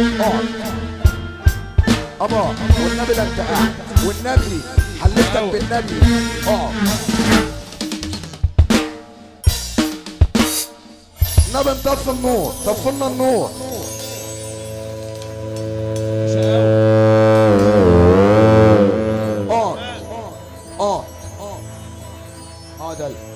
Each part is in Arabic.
اقعد ابا، والنبي لا انت قاعد، والنبي حلفتك بالنبي اقعد. النبي نطفي النور، طفي لنا النور. اقعد اقعد اقعد يلا.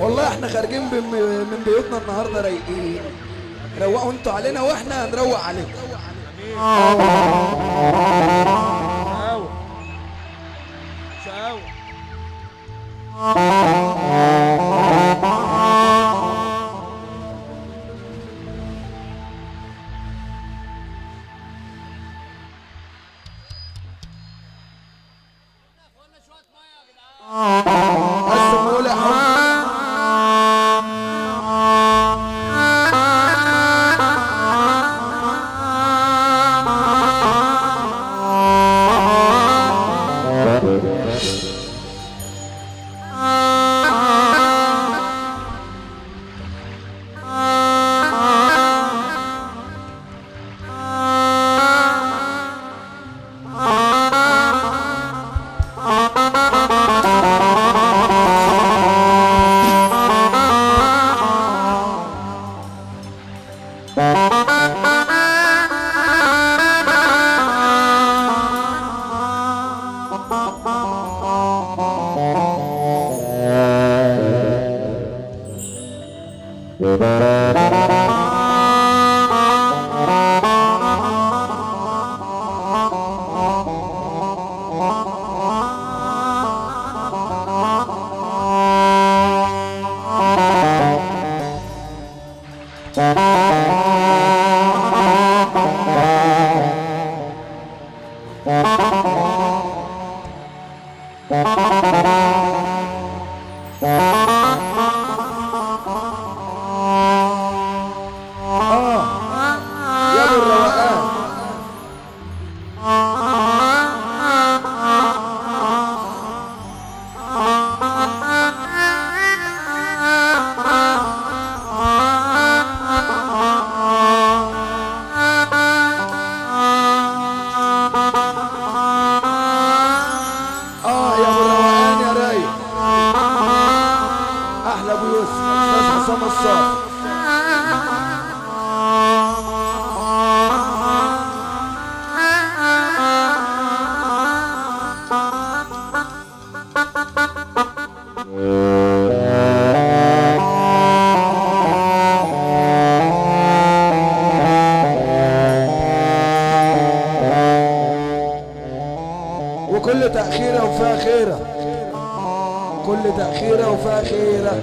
والله احنا خارجين من بيوتنا النهارده رايقين. روقوا انتوا علينا واحنا هنروق عليكم. شقاوة قسم قول يا حب. يا ابو الروقان. يا ابو الروقان يا رايق. احلى ابو يوسف استاذ حسام الصافي. وكل تأخيرة وفيها خيرة، كل تأخيرة وفيها خيرة.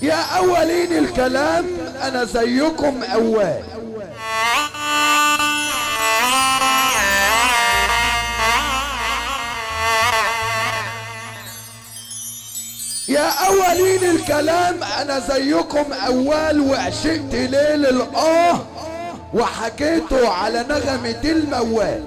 يا أولين الكلام أنا زيكم أول. يا أولين الكلام أنا زيكم أول، وعشقت ليل الآه وحكيته على نغمة الموال.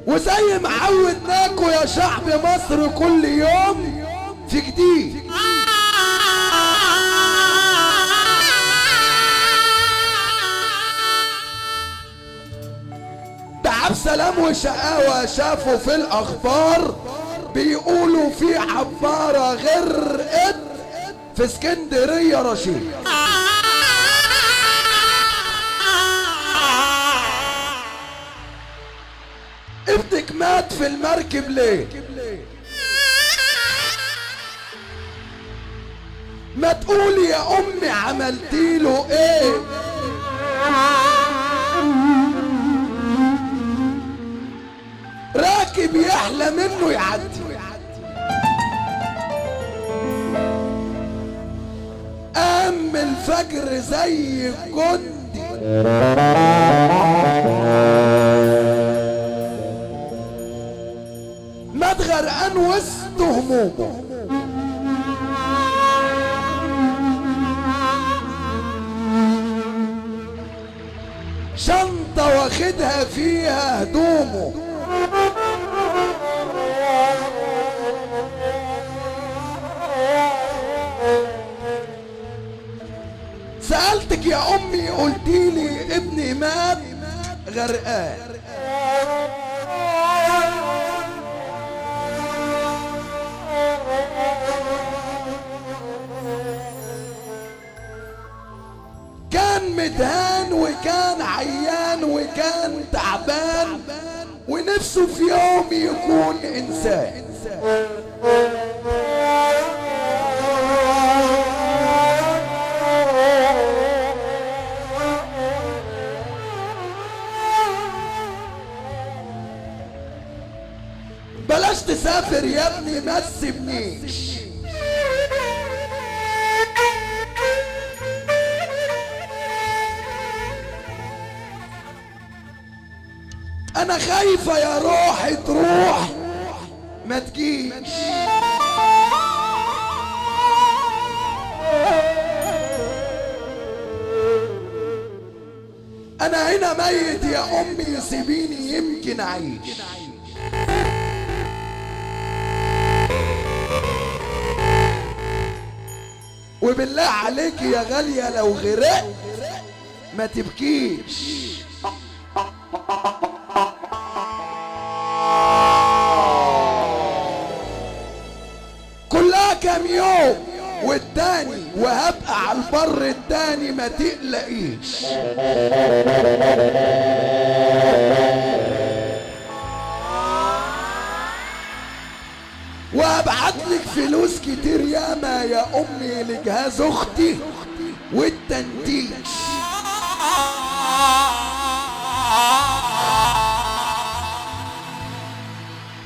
وزي ما عودناكوا يا شعب مصر كل يوم في جديد. تعب سلام وشقاوة شافوا في الأخبار بيقولوا في عبارة غرقت في اسكندرية رشيد. ابنك مات في المركب ليه؟ ما تقولي يا امي عملتيله ايه؟ راكب يحلى منه يعدي، قام الفجر زي الجندي، مات غرقان وسط همومه، شنطة واخدها فيها هدومه، سألتك يا أمي قلتيلي ابني مات غرقان، كان مدهان وكان عيان وكان تعبان ونفسه في يوم يكون إنسان. بلاش تسافر يا ابني ما تسيبنيش، انا خايفة يا روحي تروح ما تجيش، انا هنا ميت يا امي سيبيني يمكن اعيش. وبالله عليك يا غالية لو غرقت ما تبكيش، كلها كام يوم والتاني وهبقى على البر التاني ما تقلقيش. وابعتلك فلوس كتير ياما يا امي لجهاز اختي والتنتيج.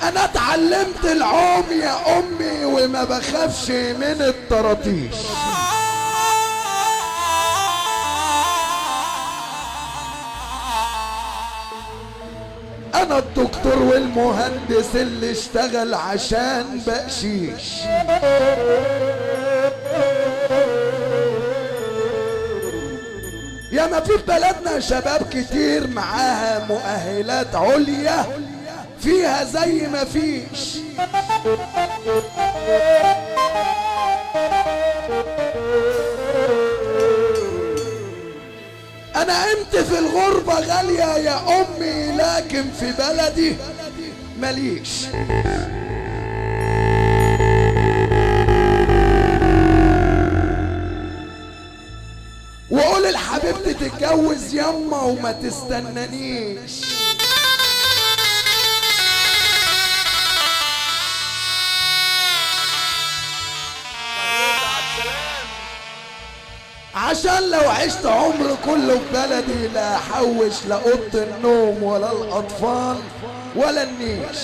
انا اتعلمت العوم يا امي وما بخافش من الطراطيش. انا الدكتور والمهندس اللي اشتغل عشان بقشيش. يا ما في بلدنا شباب كتير معاها مؤهلات عليا فيها زي ما فيش. انا قمت في الغربة غالية يا امي لكن في بلدي ماليش. وقول لحبيبتي تتجوز يما وما تستنانيش. عشان لو عشت عمر كله في بلدي لا احوش لا اوضه النوم ولا الاطفال ولا النيش.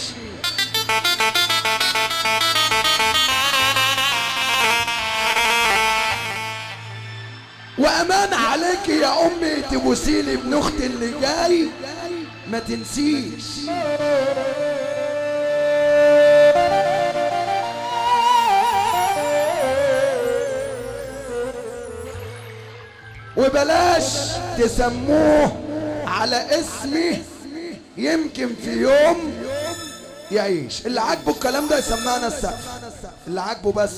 وامان عليك يا امي تبوسيلي ابن اختي اللي جاي ما تنسيش. وبلاش تسموه على اسمي يمكن في يوم يعيش. اللي عاجبه الكلام ده يسمعنا السقف، اللي عاجبه بس.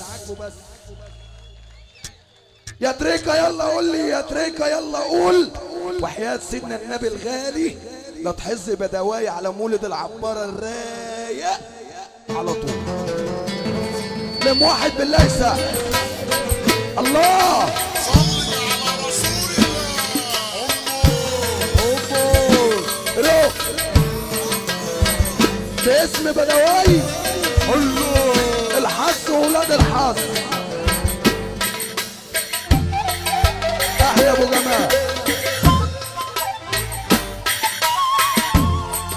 يا تريكا يلا قول لي، يا تريكا يلا قول. وحياة سيدنا النبي الغالي لا تحز بدواي على مولد العبارة الرايق على طول. لم واحد بالله يسقف. الله روح باسم بدواي الحظ وولاد الحظ. جمال.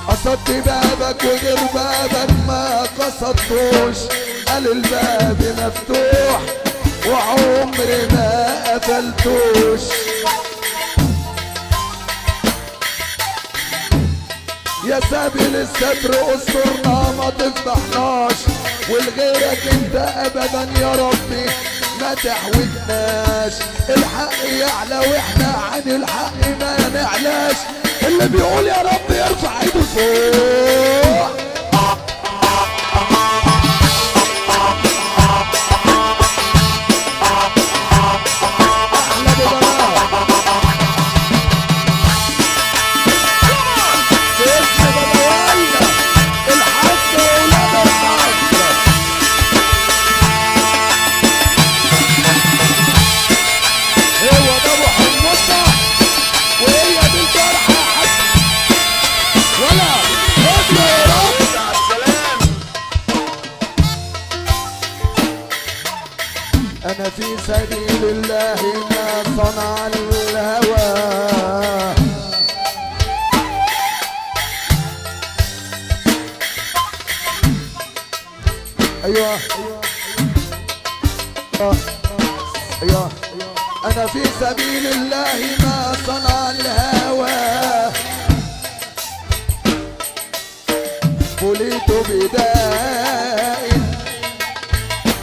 قصدت بابك وغير بابك ما قصدتوش، قال الباب مفتوح وعمري ما قفلتوش. يا سابل الستر استرنا ما تفضحناش، ولغيرك انت ابدا يا ربي ما تحوجناش. الحق يعلى واحنا عن الحق ما نعلاش، اللي بيقول يا رب يرفع ايده فوق. أنا في سبيل الله ما صنع الهوى. أيوة أيوة. أنا في سبيل الله ما صنع الهوى، بليت بداء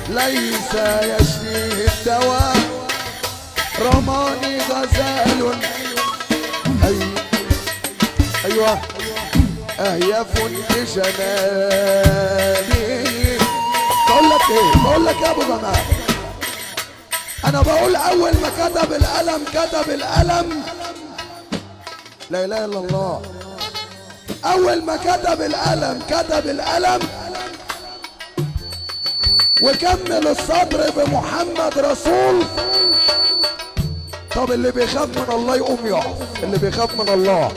ليس يشفيه الدواء، رماني غزال أيوة أهيف بجمالي. بقول لك يا أبو جمال، أنا بقول أول ما كتب القلم لا إله إلا الله. أول ما كتب القلم وكمل الصدر بمحمد رسول. طب اللي بيخاف من الله يقوم يقف، اللي بيخاف من الله.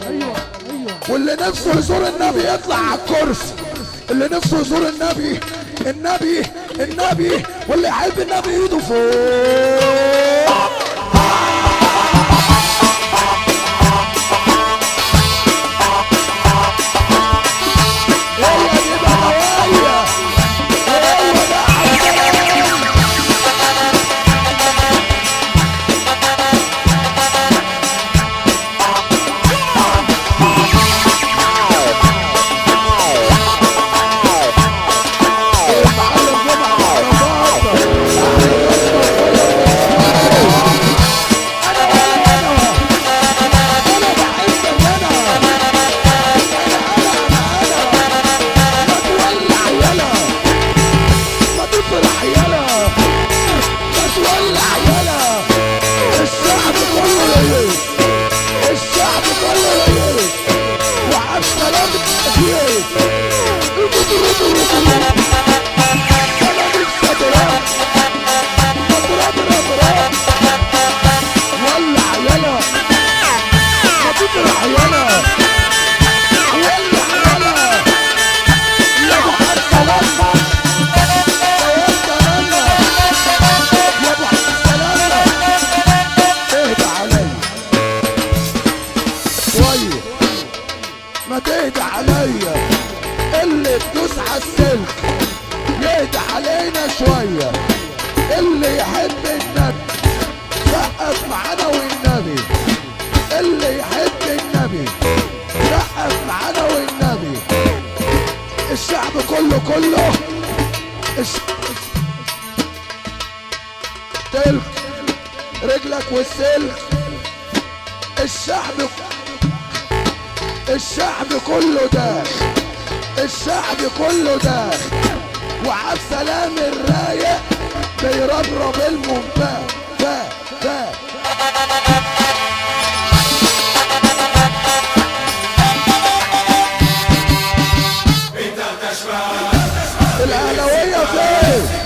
واللي نفسه يزور النبي يطلع على الكرسي، اللي نفسه يزور النبي واللي يحب النبي ايده فوق. ما تهدى عليا، اللي تدوس عالسلك يهدى علينا شوية. اللي يحب النبي سقف معانا والنبي، اللي يحب النبي سقف معانا والنبي. الشعب كله تلك رجلك والسلك. الشعب كله داخل، الشعب كله داخل، وعب سلام الرايق بيربرب المنفاه. الاهلاويه فين؟